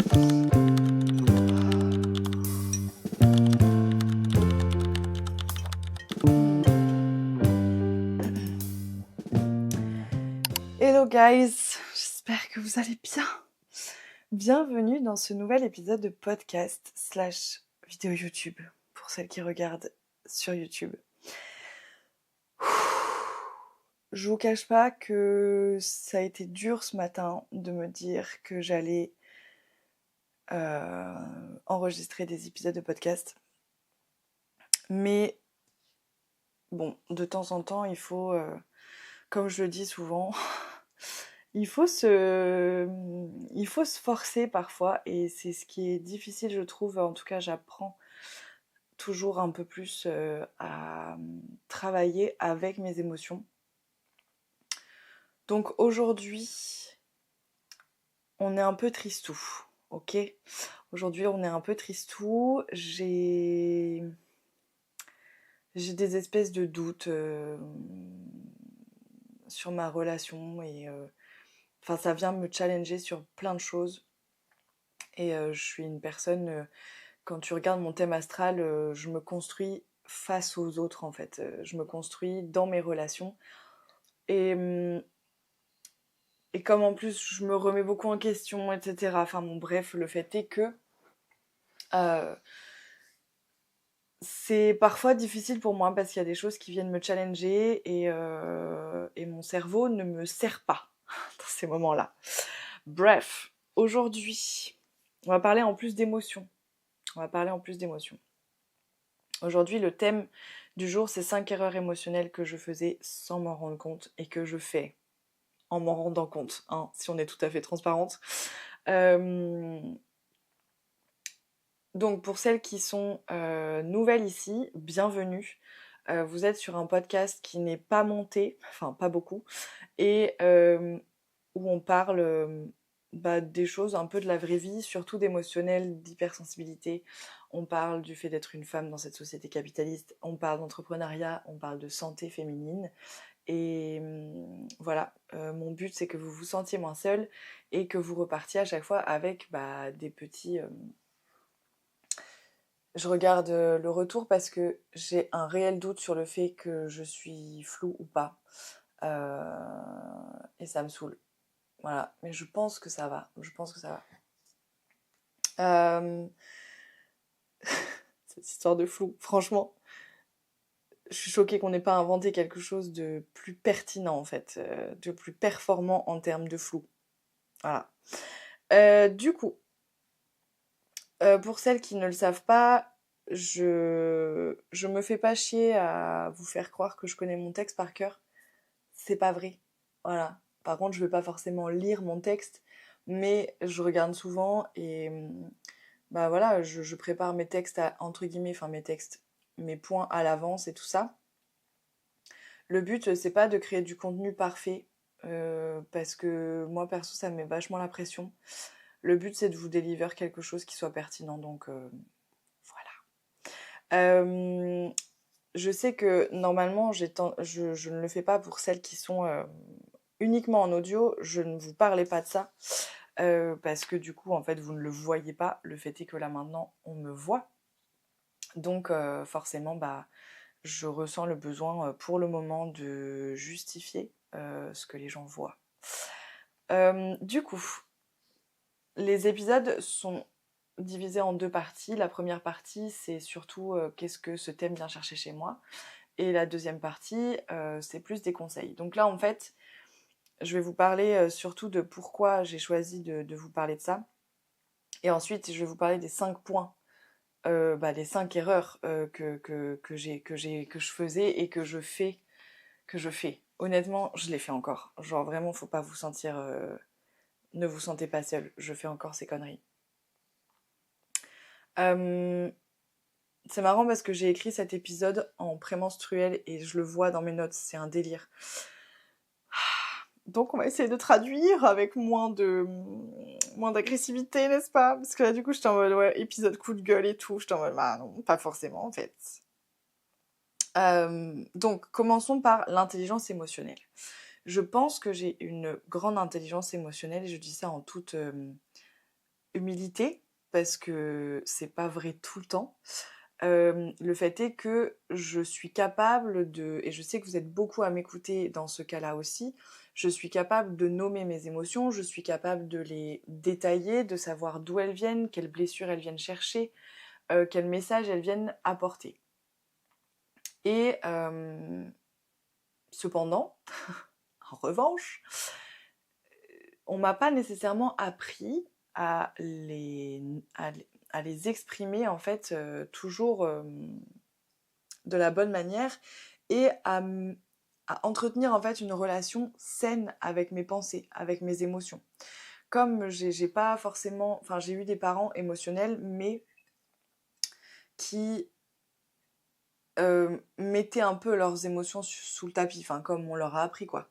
Hello guys, j'espère que vous allez bien. Bienvenue dans ce nouvel épisode de podcast / vidéo YouTube, pour celles qui regardent sur YouTube. Je vous cache pas que ça a été dur ce matin de me dire que j'allais enregistrer des épisodes de podcast. Mais bon, de temps en temps, il faut, comme je le dis souvent, il faut se forcer parfois, et c'est ce qui est difficile, je trouve. En tout cas, j'apprends toujours un peu plus à travailler avec mes émotions. Donc aujourd'hui, on est un peu tristou, ok ? Aujourd'hui, on est un peu tristou. J'ai des espèces de doutes sur ma relation, et enfin, ça vient me challenger sur plein de choses. Et je suis une personne, quand tu regardes mon thème astral, je me construis face aux autres en fait. Je me construis dans mes relations. Et comme en plus je me remets beaucoup en question, etc. Enfin bon, bref, le fait est que c'est parfois difficile pour moi parce qu'il y a des choses qui viennent me challenger, et mon cerveau ne me sert pas dans ces moments-là. Bref, aujourd'hui, on va parler en plus d'émotions. Aujourd'hui, le thème du jour, c'est 5 erreurs émotionnelles que je faisais sans m'en rendre compte et que je fais en m'en rendant compte, hein, si on est tout à fait transparente. Donc pour celles qui sont nouvelles ici, bienvenue. Vous êtes sur un podcast qui n'est pas monté, enfin pas beaucoup, et où on parle des choses un peu de la vraie vie, surtout d'émotionnel, d'hypersensibilité. On parle du fait d'être une femme dans cette société capitaliste, on parle d'entrepreneuriat, on parle de santé féminine. Et voilà, mon but c'est que vous vous sentiez moins seul et que vous repartiez à chaque fois avec des petits... Je regarde le retour parce que j'ai un réel doute sur le fait que je suis floue ou pas. Et ça me saoule. Voilà, mais je pense que ça va. Cette histoire de flou, franchement, je suis choquée qu'on n'ait pas inventé quelque chose de plus pertinent en fait, de plus performant en termes de flou. Voilà. Du coup, pour celles qui ne le savent pas, je me fais pas chier à vous faire croire que je connais mon texte par cœur. C'est pas vrai. Voilà. Par contre, je vais pas forcément lire mon texte, mais je regarde souvent, et voilà, je prépare mes textes entre guillemets, enfin mes textes, mes points à l'avance et tout ça. Le but, c'est pas de créer du contenu parfait, parce que moi perso, ça me met vachement la pression. Le but, c'est de vous délivrer quelque chose qui soit pertinent, donc voilà. Je sais que normalement, je ne le fais pas pour celles qui sont uniquement en audio. Je ne vous parlais pas de ça, parce que du coup, en fait, vous ne le voyez pas. Le fait est que là, maintenant, on me voit. Donc, forcément, je ressens le besoin, pour le moment, de justifier ce que les gens voient. Du coup, les épisodes sont divisés en 2 parties. La première partie, c'est surtout qu'est-ce que ce thème vient chercher chez moi. Et la deuxième partie, c'est plus des conseils. Donc là, en fait, je vais vous parler surtout de pourquoi j'ai choisi de vous parler de ça. Et ensuite, je vais vous parler des 5 points, les 5 erreurs que je faisais et que je fais. Honnêtement, je les fais encore. Genre vraiment, faut pas vous sentir... ne vous sentez pas seul. Je fais encore ces conneries. C'est marrant parce que j'ai écrit cet épisode en prémenstruel et je le vois dans mes notes, c'est un délire. Donc on va essayer de traduire avec moins d'agressivité, n'est-ce pas ? Parce que là du coup j'étais en mode ouais, épisode coup de gueule et tout, j'étais en mode non, pas forcément en fait. Donc commençons par l'intelligence émotionnelle. Je pense que j'ai une grande intelligence émotionnelle, et je dis ça en toute humilité, parce que c'est pas vrai tout le temps. Le fait est que je suis capable de, et je sais que vous êtes beaucoup à m'écouter dans ce cas-là aussi, je suis capable de nommer mes émotions, je suis capable de les détailler, de savoir d'où elles viennent, quelles blessures elles viennent chercher, quel message elles viennent apporter. Et cependant, en revanche, on m'a pas nécessairement appris à les exprimer en fait toujours de la bonne manière et à entretenir en fait une relation saine avec mes pensées, avec mes émotions. Comme j'ai pas forcément, enfin j'ai eu des parents émotionnels, mais qui mettaient un peu leurs émotions sous le tapis, enfin comme on leur a appris quoi.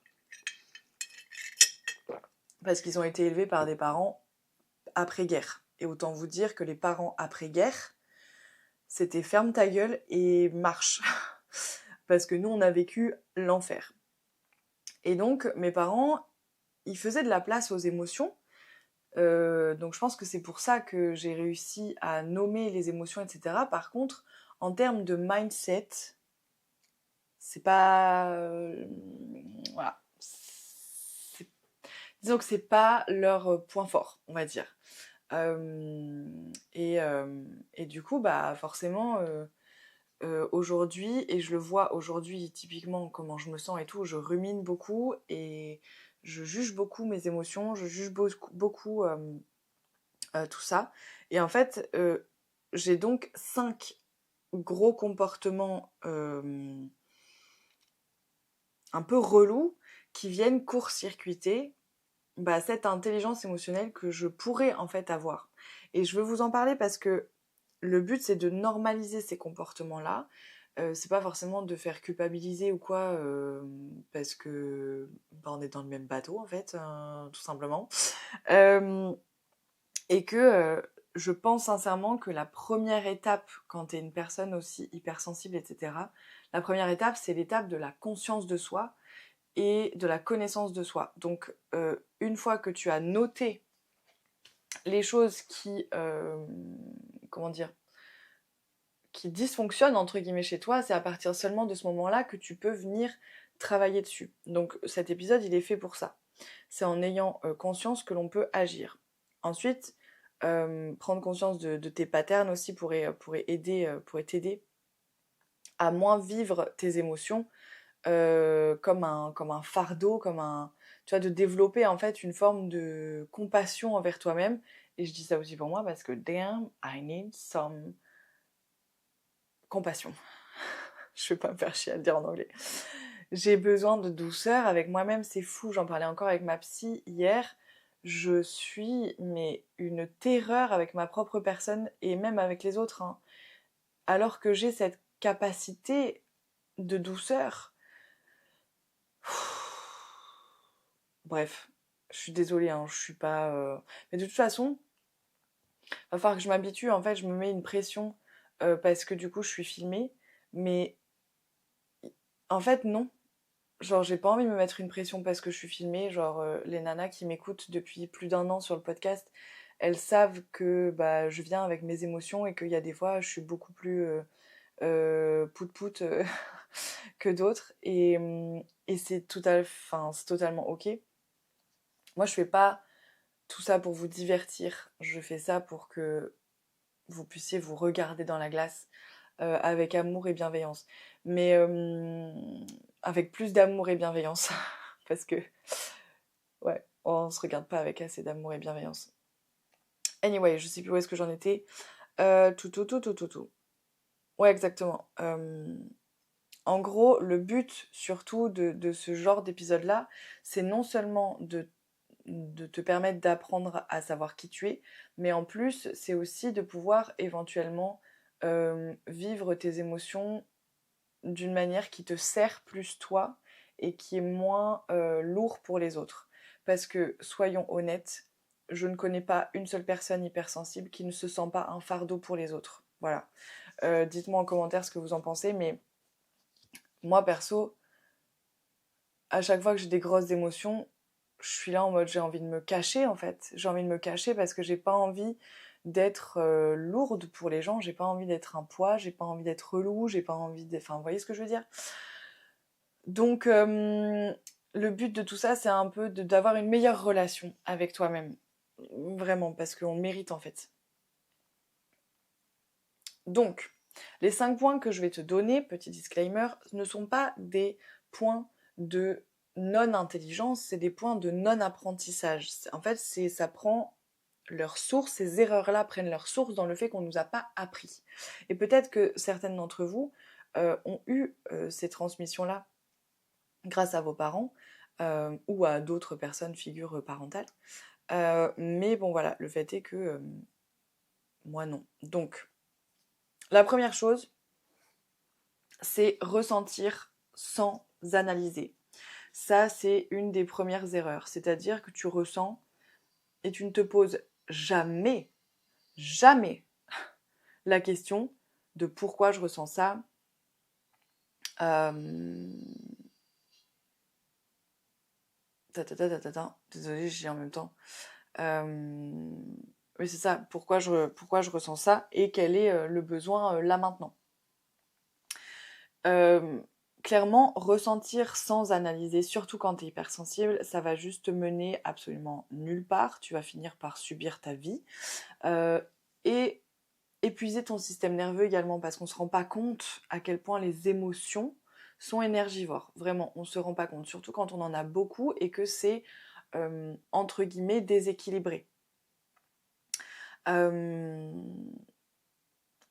Parce qu'ils ont été élevés par des parents après-guerre. Et autant vous dire que les parents après-guerre, c'était ferme ta gueule et marche. Parce que nous, on a vécu l'enfer. Et donc, mes parents, ils faisaient de la place aux émotions. Donc je pense que c'est pour ça que j'ai réussi à nommer les émotions, etc. Par contre, en termes de mindset, c'est pas... voilà. Disons que c'est pas leur point fort, on va dire. Et du coup, bah forcément, aujourd'hui, et je le vois aujourd'hui typiquement comment je me sens et tout, je rumine beaucoup et je juge beaucoup mes émotions, je juge beaucoup tout ça. Et en fait, j'ai donc 5 gros comportements un peu relous qui viennent court-circuiter bah, cette intelligence émotionnelle que je pourrais en fait avoir. Et je veux vous en parler parce que le but c'est de normaliser ces comportements-là. C'est pas forcément de faire culpabiliser ou quoi, parce que bah, on est dans le même bateau en fait, tout simplement. Et que je pense sincèrement que la première étape, quand t'es une personne aussi hypersensible, etc., la première étape c'est l'étape de la conscience de soi et de la connaissance de soi. Donc, une fois que tu as noté les choses comment dire, qui dysfonctionnent entre guillemets chez toi, c'est à partir seulement de ce moment-là que tu peux venir travailler dessus. Donc, cet épisode, il est fait pour ça. C'est en ayant conscience que l'on peut agir. Ensuite, prendre conscience de tes patterns aussi pourrait t'aider à moins vivre tes émotions comme un fardeau, tu vois, de développer en fait une forme de compassion envers toi-même. Et je dis ça aussi pour moi parce que damn, I need some compassion. Je vais pas me faire chier à le dire en anglais. J'ai besoin de douceur avec moi-même, c'est fou. J'en parlais encore avec ma psy hier. Je suis mais une terreur avec ma propre personne et même avec les autres, hein. Alors que j'ai cette capacité de douceur. Bref, je suis désolée, hein, je suis pas. Mais de toute façon, va falloir que je m'habitue. En fait, je me mets une pression parce que du coup, je suis filmée. Mais en fait, non. Genre, j'ai pas envie de me mettre une pression parce que je suis filmée. Genre, les nanas qui m'écoutent depuis plus d'un an sur le podcast, elles savent que bah, je viens avec mes émotions et qu'il y a des fois, je suis beaucoup plus pout-pout que d'autres. Et c'est totalement ok. Moi, je fais pas tout ça pour vous divertir. Je fais ça pour que vous puissiez vous regarder dans la glace avec amour et bienveillance. Mais avec plus d'amour et bienveillance. Parce que, ouais, on se regarde pas avec assez d'amour et bienveillance. Anyway, je sais plus où est-ce que j'en étais. Tout. Ouais, exactement. En gros, le but surtout de ce genre d'épisode-là, c'est non seulement de te permettre d'apprendre à savoir qui tu es, mais en plus, c'est aussi de pouvoir éventuellement vivre tes émotions d'une manière qui te sert plus toi et qui est moins lourd pour les autres. Parce que, soyons honnêtes, je ne connais pas une seule personne hypersensible qui ne se sent pas un fardeau pour les autres. Voilà. Dites-moi en commentaire ce que vous en pensez, mais moi perso, à chaque fois que j'ai des grosses émotions, je suis là en mode j'ai envie de me cacher en fait. J'ai envie de me cacher parce que j'ai pas envie d'être lourde pour les gens, j'ai pas envie d'être un poids, j'ai pas envie d'être relou, j'ai pas envie de... Enfin, vous voyez ce que je veux dire? Donc, le but de tout ça, c'est un peu d'avoir une meilleure relation avec toi-même. Vraiment, parce qu'on le mérite en fait. Donc, les 5 points que je vais te donner, petit disclaimer, ne sont pas des points de non-intelligence, c'est des points de non-apprentissage. En fait, ça prend leur source, ces erreurs-là prennent leur source dans le fait qu'on ne nous a pas appris. Et peut-être que certaines d'entre vous ont eu ces transmissions-là grâce à vos parents ou à d'autres personnes, figures parentales. Mais bon, voilà, le fait est que moi non. Donc, la première chose, c'est ressentir sans analyser. Ça, c'est une des premières erreurs. C'est-à-dire que tu ressens et tu ne te poses jamais, jamais la question de pourquoi je ressens ça. Désolée, j'ai en même temps. Oui, c'est ça. Pourquoi je ressens ça et quel est le besoin là maintenant. Clairement, ressentir sans analyser, surtout quand tu es hypersensible, ça va juste te mener absolument nulle part. Tu vas finir par subir ta vie. Et épuiser ton système nerveux également, parce qu'on ne se rend pas compte à quel point les émotions sont énergivores. Vraiment, on ne se rend pas compte, surtout quand on en a beaucoup et que c'est, entre guillemets, déséquilibré.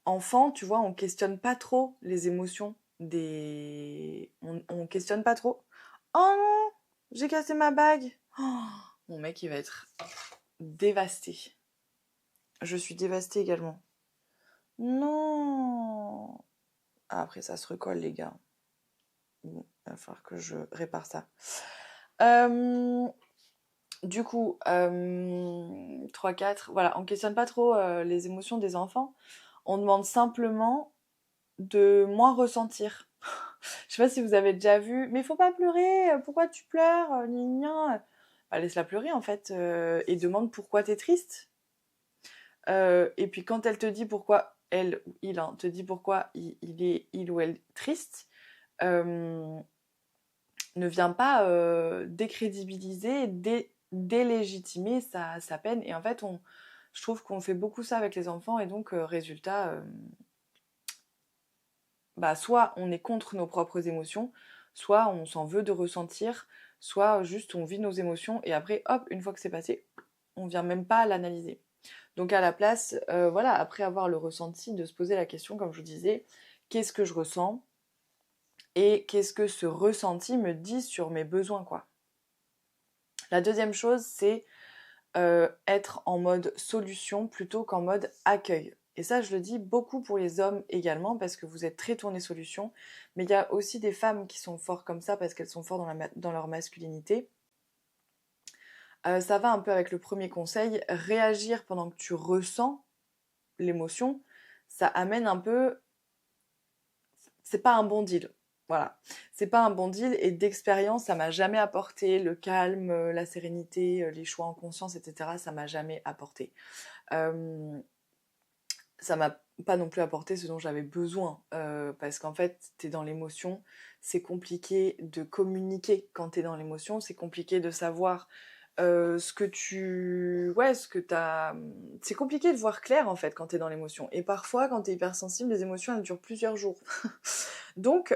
Enfant, tu vois, on questionne pas trop les émotions des... On questionne pas trop. Oh non, j'ai cassé ma bague. Oh, mon mec, il va être dévasté. Je suis dévastée également. Non. Ah, après, ça se recolle, les gars. Bon, il va falloir que je répare ça. Du coup, 3-4, voilà, on questionne pas trop les émotions des enfants. On demande simplement de moins ressentir. Je sais pas si vous avez déjà vu, mais faut pas pleurer, pourquoi tu pleures, gna gna. Bah, laisse-la pleurer en fait, et demande pourquoi t'es triste. Et puis quand elle te dit pourquoi, elle ou il te dit pourquoi il ou elle est triste, ne vient pas décrédibiliser, délégitimer sa peine. Et en fait, je trouve qu'on fait beaucoup ça avec les enfants, et donc résultat, bah, soit on est contre nos propres émotions, soit on s'en veut de ressentir, soit juste on vit nos émotions, et après, hop, une fois que c'est passé, on vient même pas l'analyser. Donc à la place, voilà, après avoir le ressenti, de se poser la question, comme je vous disais, qu'est-ce que je ressens et qu'est-ce que ce ressenti me dit sur mes besoins, quoi. La deuxième chose, c'est être en mode solution plutôt qu'en mode accueil. Et ça, je le dis beaucoup pour les hommes également, parce que vous êtes très tournés solution, mais il y a aussi des femmes qui sont fortes comme ça, parce qu'elles sont fortes dans leur masculinité. Ça va un peu avec le premier conseil, réagir pendant que tu ressens l'émotion, ça amène un peu... C'est pas un bon deal. Voilà. C'est pas un bon deal, et d'expérience, ça m'a jamais apporté le calme, la sérénité, les choix en conscience, etc. Ça m'a jamais apporté. Ça m'a pas non plus apporté ce dont j'avais besoin, parce qu'en fait, t'es dans l'émotion, c'est compliqué de communiquer quand t'es dans l'émotion, c'est compliqué de savoir ce que tu... Ouais, ce que t'as... C'est compliqué de voir clair, en fait, quand t'es dans l'émotion. Et parfois, quand t'es hypersensible, les émotions, elles durent plusieurs jours. Donc,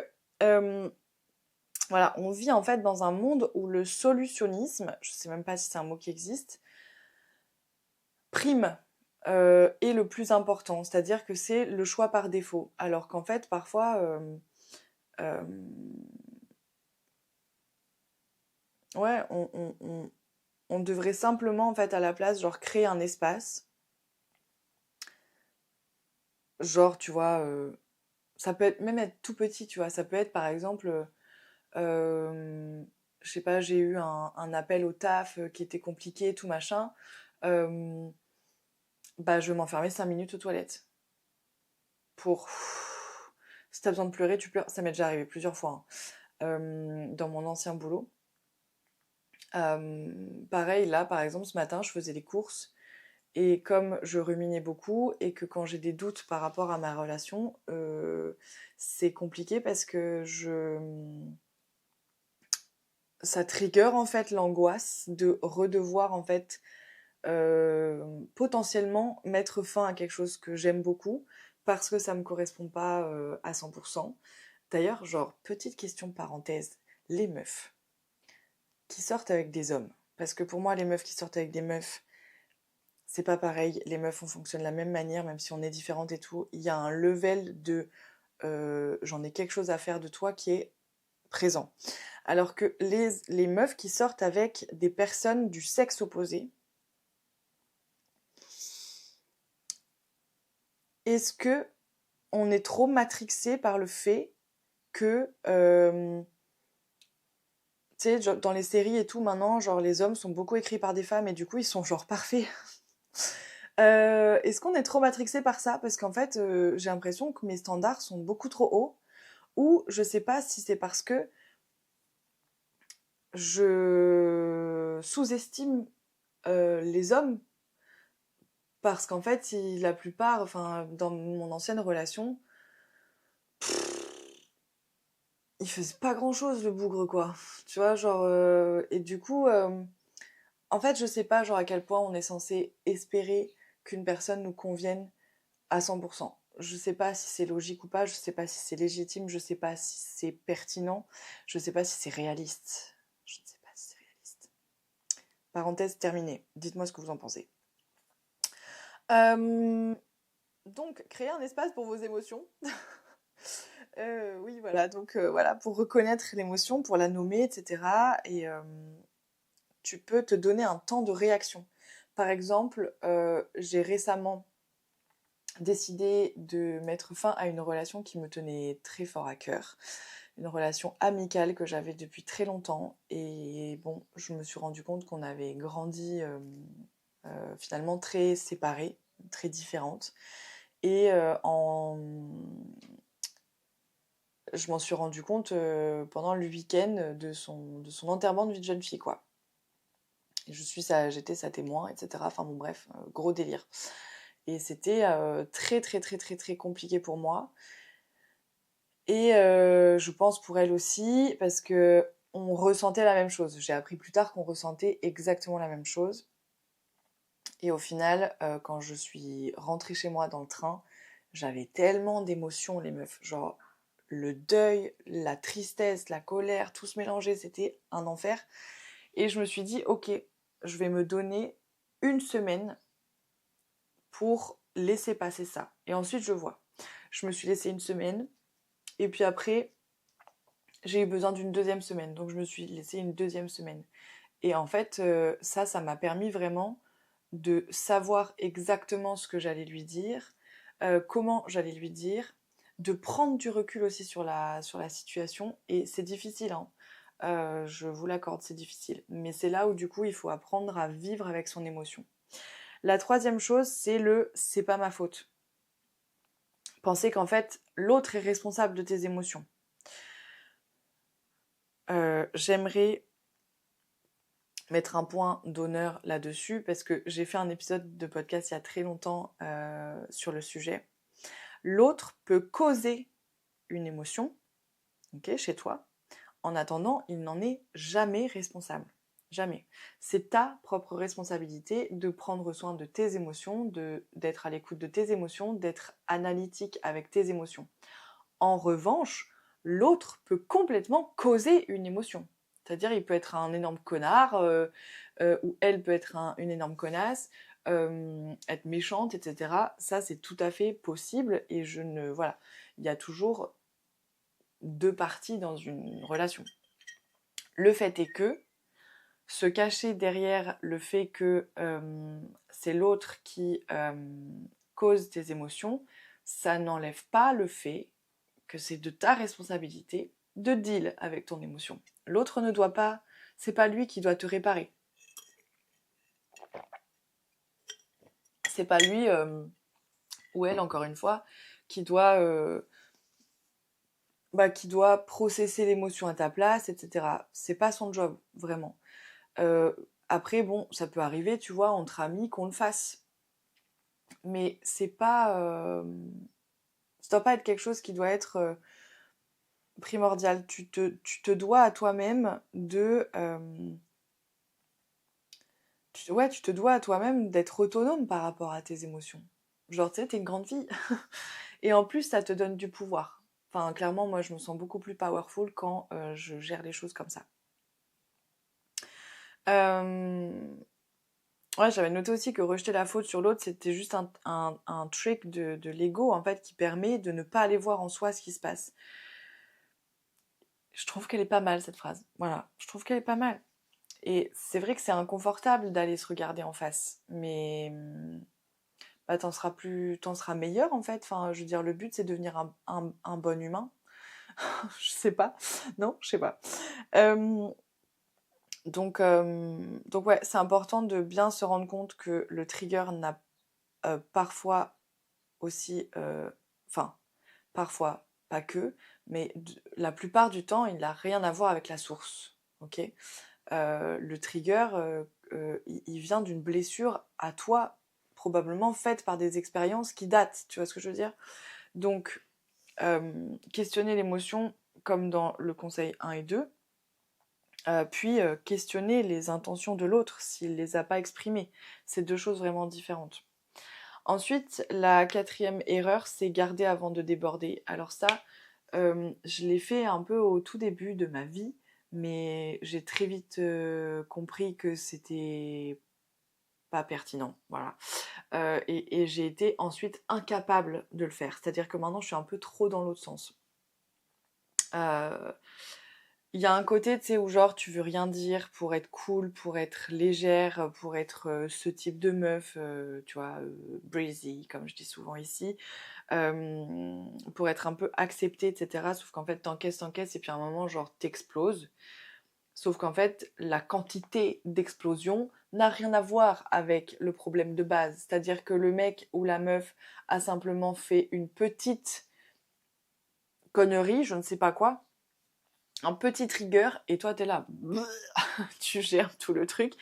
voilà, on vit en fait dans un monde où le solutionnisme, je sais même pas si c'est un mot qui existe, prime, est le plus important. C'est-à-dire que c'est le choix par défaut. Alors qu'en fait, parfois... euh, ouais, on devrait simplement, en fait, à la place, genre, créer un espace. Genre, tu vois, ça peut être, même être tout petit, tu vois. Ça peut être, par exemple, je sais pas, j'ai eu un appel au taf qui était compliqué, tout machin. Euh, Bah, je vais m'enfermer 5 minutes aux toilettes. Pour... Si t'as besoin de pleurer, tu pleures. Ça m'est déjà arrivé plusieurs fois, hein, dans mon ancien boulot. Pareil, là, par exemple, ce matin, je faisais les courses et comme je ruminais beaucoup et que quand j'ai des doutes par rapport à ma relation, c'est compliqué parce que ça trigger en fait l'angoisse de redevoir en fait potentiellement mettre fin à quelque chose que j'aime beaucoup parce que ça me correspond pas à 100%. D'ailleurs, genre, petite question parenthèse, les meufs qui sortent avec des hommes, parce que pour moi, les meufs qui sortent avec des meufs, c'est pas pareil. Les meufs, on fonctionne de la même manière, même si on est différentes et tout. Il y a un level de j'en ai quelque chose à faire de toi qui est présent. Alors que les meufs qui sortent avec des personnes du sexe opposé, est-ce que on est trop matrixé par le fait que, tu sais, dans les séries et tout, maintenant, genre, les hommes sont beaucoup écrits par des femmes et du coup, ils sont genre parfaits. Est-ce qu'on est trop matrixé par ça? Parce qu'en fait, j'ai l'impression que mes standards sont beaucoup trop hauts. Ou je sais pas si c'est parce que je sous-estime les hommes. Parce qu'en fait, la plupart, enfin, dans mon ancienne relation, il faisait pas grand-chose le bougre, quoi. Tu vois, genre. Et du coup, en fait, je sais pas, genre, à quel point on est censé espérer qu'une personne nous convienne à 100%. Je sais pas si c'est logique ou pas, je sais pas si c'est légitime, je sais pas si c'est pertinent, je sais pas si c'est réaliste. Je ne sais pas si c'est réaliste. Parenthèse terminée. Dites-moi ce que vous en pensez. Euh, donc, créer un espace pour vos émotions. Oui, voilà. Donc, voilà, pour reconnaître l'émotion, pour la nommer, etc. Et tu peux te donner un temps de réaction. Par exemple, j'ai récemment décidé de mettre fin à une relation qui me tenait très fort à cœur. Une relation amicale que j'avais depuis très longtemps. Et bon, je me suis rendu compte qu'on avait grandi finalement très séparées, très différentes. Et je m'en suis rendu compte pendant le week-end de son enterrement de vie de jeune fille, quoi. Et j'étais sa témoin, etc. Enfin bon, bref, gros délire. Et c'était très, très, très, très, très compliqué pour moi. Et je pense pour elle aussi, parce que on ressentait la même chose. J'ai appris plus tard qu'on ressentait exactement la même chose. Et au final, quand je suis rentrée chez moi dans le train, j'avais tellement d'émotions, les meufs. Genre, le deuil, la tristesse, la colère, tout se mélangeait, c'était un enfer. Et je me suis dit, ok, je vais me donner une semaine pour laisser passer ça. Et ensuite, je vois. Je me suis laissé une semaine. Et puis après, j'ai eu besoin d'une deuxième semaine. Donc, je me suis laissé une deuxième semaine. Et en fait, ça m'a permis vraiment de savoir exactement ce que j'allais lui dire, comment j'allais lui dire, de prendre du recul aussi sur la situation. Et c'est difficile, hein. Je vous l'accorde, c'est difficile. Mais c'est là où du coup, il faut apprendre à vivre avec son émotion. La troisième chose, c'est pas ma faute. Penser qu'en fait, l'autre est responsable de tes émotions. J'aimerais mettre un point d'honneur là-dessus parce que j'ai fait un épisode de podcast il y a très longtemps sur le sujet. L'autre peut causer une émotion, ok, chez toi. En attendant, il n'en est jamais responsable. Jamais. C'est ta propre responsabilité de prendre soin de tes émotions, d'être à l'écoute de tes émotions, d'être analytique avec tes émotions. En revanche, l'autre peut complètement causer une émotion. C'est-à-dire, il peut être un énorme connard, ou elle peut être une énorme connasse, être méchante, etc. Ça, c'est tout à fait possible et voilà. Il y a toujours deux parties dans une relation. Le fait est que se cacher derrière le fait que c'est l'autre qui cause tes émotions, ça n'enlève pas le fait que c'est de ta responsabilité de deal avec ton émotion. L'autre ne doit pas, c'est pas lui qui doit te réparer. C'est pas lui ou elle, encore une fois, qui doit processer l'émotion à ta place, etc. C'est pas son job, vraiment. Après, bon, ça peut arriver, tu vois, entre amis, qu'on le fasse. Mais c'est pas... ça doit pas être quelque chose qui doit être primordial. Tu te dois à toi-même de... ouais, tu te dois à toi-même d'être autonome par rapport à tes émotions. Genre, tu sais, t'es une grande fille. Et en plus, ça te donne du pouvoir. Enfin, clairement, moi, je me sens beaucoup plus powerful quand je gère les choses comme ça. Euh, Ouais, j'avais noté aussi que rejeter la faute sur l'autre, c'était juste un trick de l'ego, en fait, qui permet de ne pas aller voir en soi ce qui se passe. Je trouve qu'elle est pas mal, cette phrase. Voilà, je trouve qu'elle est pas mal. Et c'est vrai que c'est inconfortable d'aller se regarder en face, mais bah, t'en seras meilleur, en fait. Enfin, je veux dire, le but, c'est de devenir un bon humain. Je sais pas. Non, je sais pas. Euh, donc ouais, c'est important de bien se rendre compte que le trigger n'a parfois aussi, enfin, parfois, pas que, mais la plupart du temps, il n'a rien à voir avec la source. Ok. Le trigger, il vient d'une blessure à toi, probablement faite par des expériences qui datent. Tu vois ce que je veux dire? Donc, questionner l'émotion comme dans le conseil 1 et 2, puis questionner les intentions de l'autre s'il ne les a pas exprimées. C'est deux choses vraiment différentes. Ensuite, la quatrième erreur, c'est garder avant de déborder. Alors ça, je l'ai fait un peu au tout début de ma vie, mais j'ai très vite compris que c'était pas pertinent, voilà. Et j'ai été ensuite incapable de le faire. C'est-à-dire que maintenant, je suis un peu trop dans l'autre sens. Euh, Il y a un côté, tu sais, où genre tu veux rien dire pour être cool, pour être légère, pour être ce type de meuf, tu vois, breezy, comme je dis souvent ici, pour être un peu acceptée, etc. Sauf qu'en fait, t'encaisses, et puis à un moment, genre, t'exploses. Sauf qu'en fait, la quantité d'explosion n'a rien à voir avec le problème de base. C'est-à-dire que le mec ou la meuf a simplement fait une petite connerie, je ne sais pas quoi, un petit trigger, et toi, t'es là, tu gères tout le truc.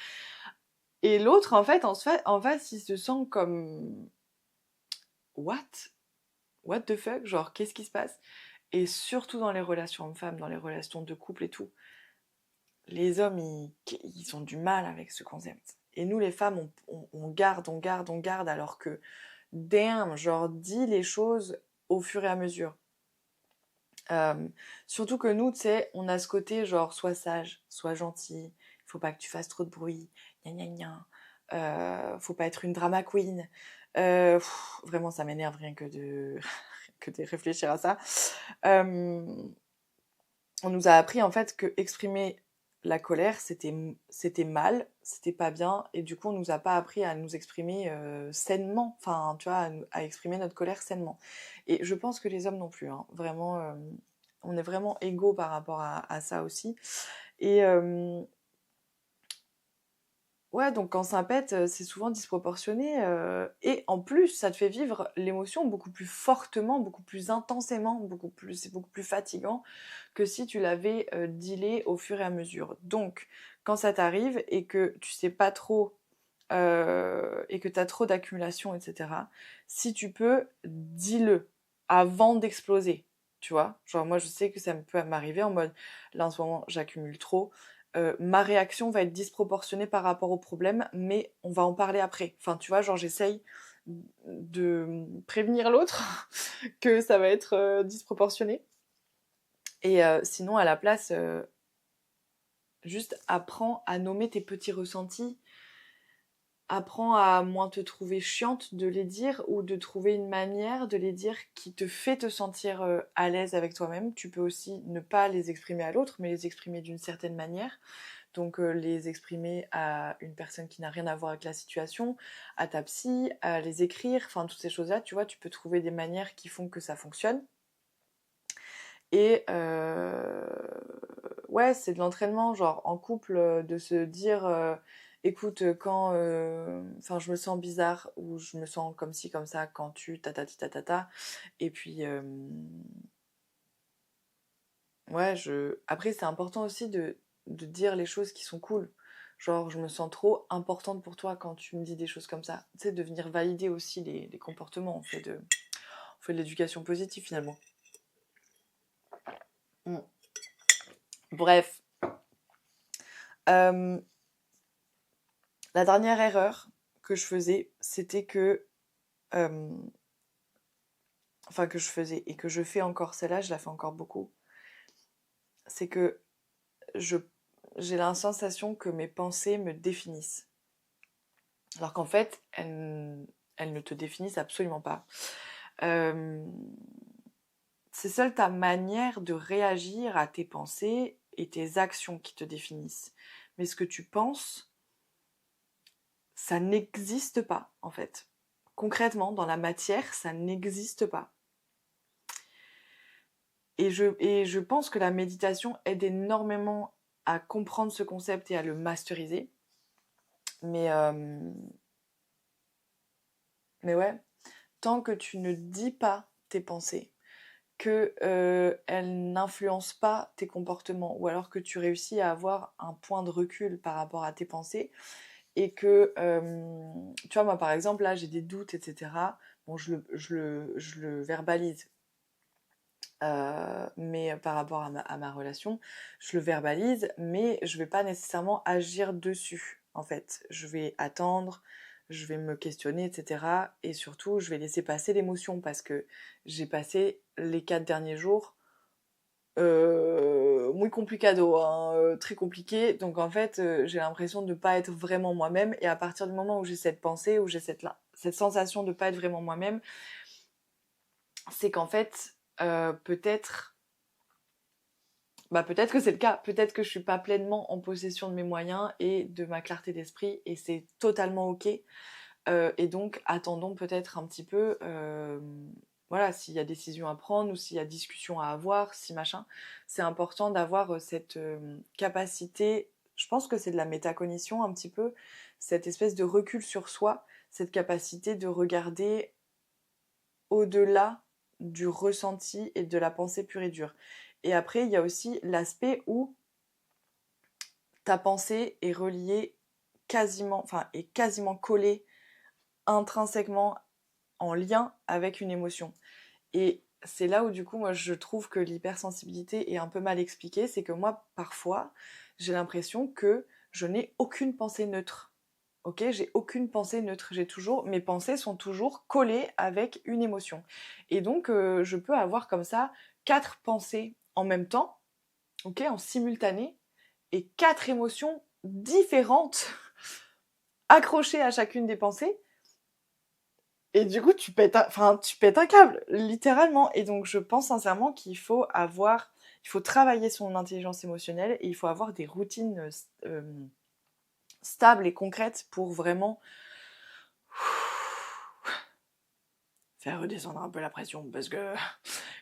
Et l'autre, en face, il se sent comme what? What the fuck? Genre, qu'est-ce qui se passe? Et surtout dans les relations hommes-femmes, dans les relations de couple et tout, les hommes, ils ont du mal avec ce concept. Et nous, les femmes, on garde, alors que, damn, genre, dis les choses au fur et à mesure. Euh, Surtout que nous, tu sais, on a ce côté genre, sois sage, sois gentil, il faut pas que tu fasses trop de bruit, gna gna gna, faut pas être une drama queen. Vraiment, ça m'énerve rien que que de réfléchir à ça. Euh, on nous a appris en fait que exprimer la colère, c'était mal, c'était pas bien, et du coup, on nous a pas appris à nous exprimer sainement, enfin, tu vois, à exprimer notre colère sainement. Et je pense que les hommes non plus, hein. Vraiment, on est vraiment égaux par rapport à ça aussi. Et ouais, donc quand ça pète, c'est souvent disproportionné. Et en plus, ça te fait vivre l'émotion beaucoup plus fortement, beaucoup plus intensément, c'est beaucoup plus fatigant que si tu l'avais dealé au fur et à mesure. Donc, quand ça t'arrive et que tu sais pas trop, et que tu as trop d'accumulation, etc., si tu peux, dis-le avant d'exploser. Tu vois? Genre, moi, je sais que ça peut m'arriver en mode, là, en ce moment, j'accumule trop. Ma réaction va être disproportionnée par rapport au problème, mais on va en parler après. Enfin, tu vois, genre j'essaye de prévenir l'autre que ça va être disproportionné. Et sinon, à la place, juste apprends à nommer tes petits ressentis. Apprends à moins te trouver chiante de les dire ou de trouver une manière de les dire qui te fait te sentir à l'aise avec toi-même. Tu peux aussi ne pas les exprimer à l'autre, mais les exprimer d'une certaine manière. Donc les exprimer à une personne qui n'a rien à voir avec la situation, à ta psy, à les écrire, enfin toutes ces choses-là, tu vois, tu peux trouver des manières qui font que ça fonctionne. Et ouais, c'est de l'entraînement, genre en couple, de se dire, écoute, quand enfin, je me sens bizarre ou je me sens comme ci, comme ça, quand tu tatati tatata. Et puis, ouais, après, c'est important aussi de dire les choses qui sont cool. Genre, je me sens trop importante pour toi quand tu me dis des choses comme ça. Tu sais, de venir valider aussi les comportements. On fait de l'éducation positive finalement. Mm. Bref. Euh, la dernière erreur que je faisais, c'était que... euh, enfin, que je faisais et que je fais encore, celle-là, je la fais encore beaucoup. C'est que je, j'ai la sensation que mes pensées me définissent. Alors qu'en fait, elles ne te définissent absolument pas. Euh, c'est seule ta manière de réagir à tes pensées et tes actions qui te définissent. Mais ce que tu penses, ça n'existe pas, en fait. Concrètement, dans la matière, ça n'existe pas. Et je pense que la méditation aide énormément à comprendre ce concept et à le masteriser. Mais, euh, mais ouais, tant que tu ne dis pas tes pensées, que elles n'influencent pas tes comportements, ou alors que tu réussis à avoir un point de recul par rapport à tes pensées, et que, tu vois, moi par exemple, là j'ai des doutes, etc. Bon, je le verbalise. Mais par rapport à ma relation, je le verbalise, mais je vais pas nécessairement agir dessus, en fait. Je vais attendre, je vais me questionner, etc. Et surtout, je vais laisser passer l'émotion parce que j'ai passé les 4 derniers jours muy complicado, hein, très compliqué. Donc en fait, j'ai l'impression de ne pas être vraiment moi-même. Et à partir du moment où j'ai cette pensée, où j'ai cette sensation de ne pas être vraiment moi-même, c'est qu'en fait, peut-être que c'est le cas, peut-être que je suis pas pleinement en possession de mes moyens et de ma clarté d'esprit, et c'est totalement ok. Et donc, attendons peut-être un petit peu, voilà, s'il y a décision à prendre ou s'il y a discussion à avoir, si machin, c'est important d'avoir cette capacité, je pense que c'est de la métacognition un petit peu, cette espèce de recul sur soi, cette capacité de regarder au-delà du ressenti et de la pensée pure et dure. Et après, il y a aussi l'aspect où ta pensée est reliée quasiment, enfin, est quasiment collée intrinsèquement en lien avec une émotion. Et c'est là où du coup, moi, je trouve que l'hypersensibilité est un peu mal expliquée. C'est que moi, parfois, j'ai l'impression que je n'ai aucune pensée neutre. Ok, j'ai aucune pensée neutre. Mes pensées sont toujours collées avec une émotion. Et donc, je peux avoir comme ça 4 pensées en même temps, ok, en simultané, et 4 émotions différentes accrochées à chacune des pensées. Et du coup, tu pètes un câble, littéralement. Et donc, je pense sincèrement il faut travailler son intelligence émotionnelle et il faut avoir des routines stables et concrètes pour vraiment faire redescendre un peu la pression, parce que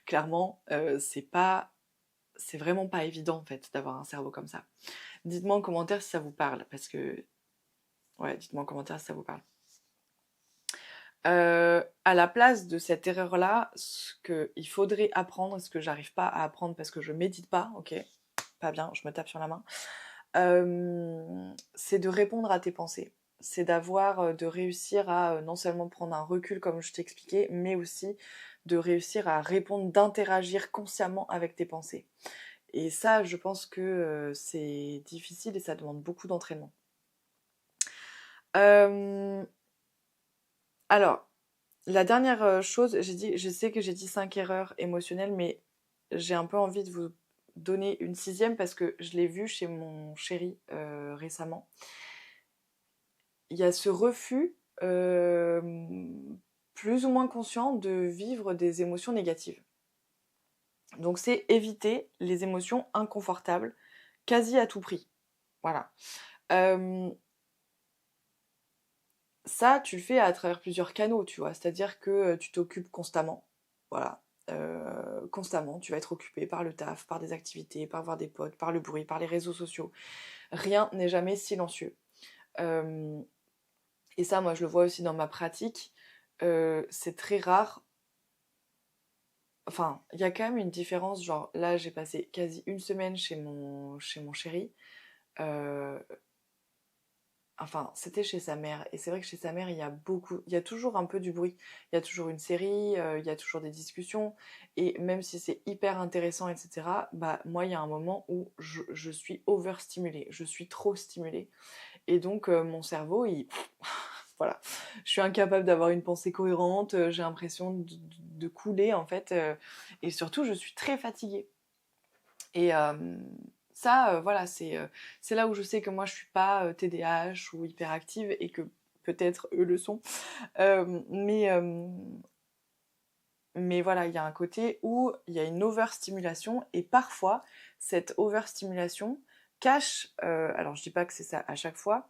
clairement, c'est vraiment pas évident en fait d'avoir un cerveau comme ça. Dites-moi en commentaire si ça vous parle, parce que ouais, dites-moi en commentaire si ça vous parle. À la place de cette erreur-là, ce qu'il faudrait apprendre, ce que j'arrive pas à apprendre parce que je médite pas, ok, pas bien, je me tape sur la main, c'est de répondre à tes pensées. C'est de réussir à non seulement prendre un recul comme je t'expliquais, mais aussi de réussir à répondre, d'interagir consciemment avec tes pensées. Et ça, je pense que c'est difficile et ça demande beaucoup d'entraînement. Euh, alors, la dernière chose, je sais que j'ai dit 5 erreurs émotionnelles, mais j'ai un peu envie de vous donner une sixième parce que je l'ai vue chez mon chéri récemment. Il y a ce refus plus ou moins conscient de vivre des émotions négatives. Donc c'est éviter les émotions inconfortables quasi à tout prix. Voilà. Euh, Ça, tu le fais à travers plusieurs canaux, tu vois. C'est-à-dire que tu t'occupes constamment. Voilà. Constamment, tu vas être occupé par le taf, par des activités, par voir des potes, par le bruit, par les réseaux sociaux. Rien n'est jamais silencieux. Euh, et ça, moi, je le vois aussi dans ma pratique. C'est très rare. Enfin, il y a quand même une différence. Genre, là, j'ai passé quasi une semaine chez mon chéri. Euh, Enfin, c'était chez sa mère. Et c'est vrai que chez sa mère, il y a toujours un peu du bruit. Il y a toujours une série, il y a toujours des discussions. Et même si c'est hyper intéressant, etc., bah, moi, il y a un moment où je suis overstimulée. Je suis trop stimulée. Et donc, mon cerveau, voilà. Je suis incapable d'avoir une pensée cohérente. J'ai l'impression de couler, en fait. Et surtout, je suis très fatiguée. Et ça, voilà, c'est là où je sais que moi je suis pas TDAH ou hyperactive et que peut-être eux le sont. Euh, mais, euh, mais voilà, il y a un côté où il y a une overstimulation et parfois cette overstimulation cache, alors je dis pas que c'est ça à chaque fois,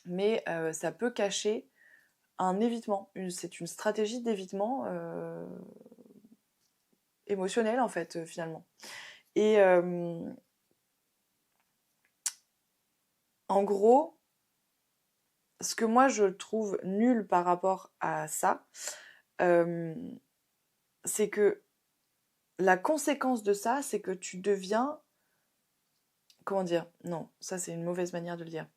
mais ça peut cacher un évitement. C'est une stratégie d'évitement émotionnel en fait, finalement. Et en gros, ce que moi je trouve nul par rapport à ça, euh, c'est que la conséquence de ça, c'est que tu deviens... Comment dire? Non, ça c'est une mauvaise manière de le dire.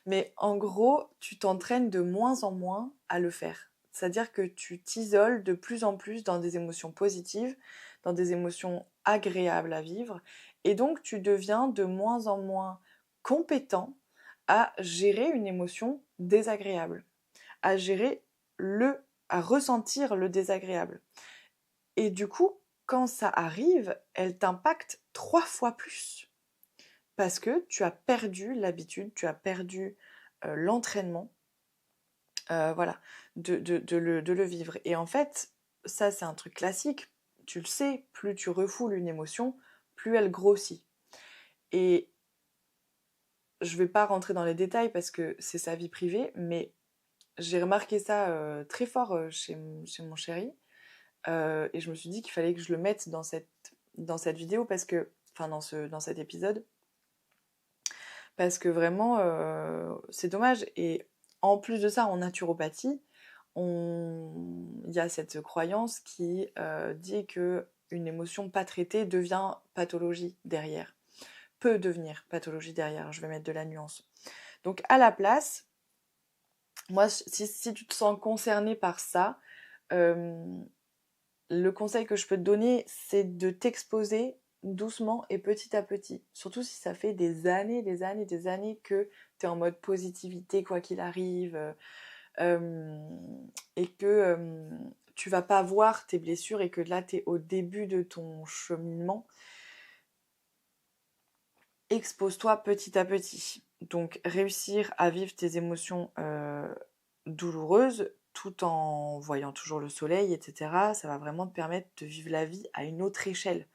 Mais en gros, tu t'entraînes de moins en moins à le faire. C'est-à-dire que tu t'isoles de plus en plus dans des émotions positives, dans des émotions agréables à vivre, et donc tu deviens de moins en moins compétent à gérer une émotion désagréable, à gérer à ressentir le désagréable. Et du coup, quand ça arrive, elle t'impacte 3 fois plus. Parce que tu as perdu l'habitude, tu as perdu l'entraînement, voilà, de le vivre. Et en fait, ça c'est un truc classique, tu le sais, plus tu refoules une émotion, plus elle grossit. Et je vais pas rentrer dans les détails parce que c'est sa vie privée, mais j'ai remarqué ça très fort chez mon chéri. Et je me suis dit qu'il fallait que je le mette dans cette vidéo parce que, enfin dans cet épisode, parce que vraiment c'est dommage. Et en plus de ça, en naturopathie, il y a cette croyance qui dit que une émotion pas traitée devient pathologie derrière, peut devenir pathologie derrière. Je vais mettre de la nuance. Donc à la place, moi, si tu te sens concerné par ça, euh, le conseil que je peux te donner, c'est de t'exposer doucement et petit à petit. Surtout si ça fait des années, des années, des années que tu es en mode positivité quoi qu'il arrive et que tu vas pas voir tes blessures et que là tu es au début de ton cheminement. Expose-toi petit à petit. Donc réussir à vivre tes émotions douloureuses tout en voyant toujours le soleil, etc. Ça va vraiment te permettre de vivre la vie à une autre échelle.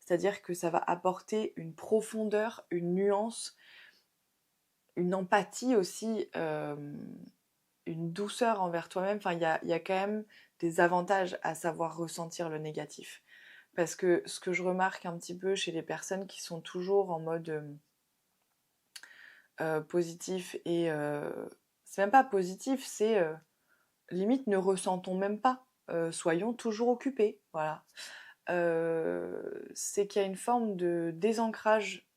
C'est-à-dire que ça va apporter une profondeur, une nuance, une empathie aussi, une douceur envers toi-même. Enfin, il y a quand même des avantages à savoir ressentir le négatif. Parce que ce que je remarque un petit peu chez les personnes qui sont toujours en mode positif et c'est même pas positif, c'est limite ne ressentons même pas. Soyons toujours occupés, voilà. C'est qu'il y a une forme de désancrage,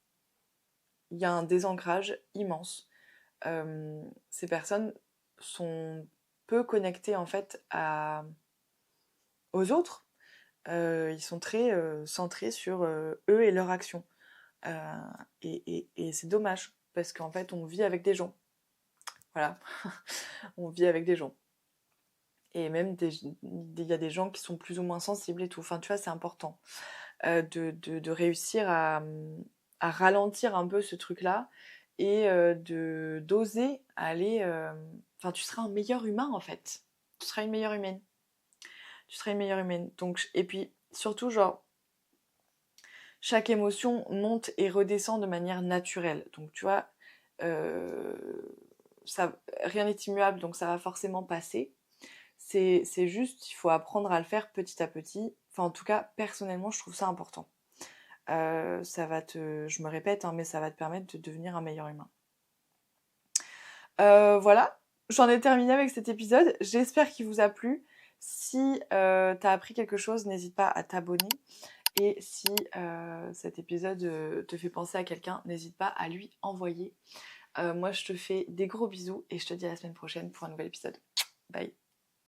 il y a un désancrage immense. Ces personnes sont peu connectées en fait aux autres. Ils sont très centrés sur eux et leur action. Euh, et c'est dommage parce qu'en fait on vit avec des gens. Voilà, on vit avec des gens. Et même il y a des gens qui sont plus ou moins sensibles et tout. Enfin, tu vois, c'est important de réussir à ralentir un peu ce truc-là et d'oser aller. Enfin, tu seras un meilleur humain en fait. Tu seras une meilleure humaine. Tu seras une meilleure humaine. Donc, et puis surtout, genre, chaque émotion monte et redescend de manière naturelle. Donc, tu vois, euh, rien n'est immuable, donc ça va forcément passer. C'est juste, il faut apprendre à le faire petit à petit. Enfin, en tout cas, personnellement, je trouve ça important. Je me répète, hein, mais ça va te permettre de devenir un meilleur humain. Voilà, j'en ai terminé avec cet épisode. J'espère qu'il vous a plu. Si t'as appris quelque chose, n'hésite pas à t'abonner. Et si cet épisode te fait penser à quelqu'un, n'hésite pas à lui envoyer. Moi je te fais des gros bisous et je te dis à la semaine prochaine pour un nouvel épisode. Bye.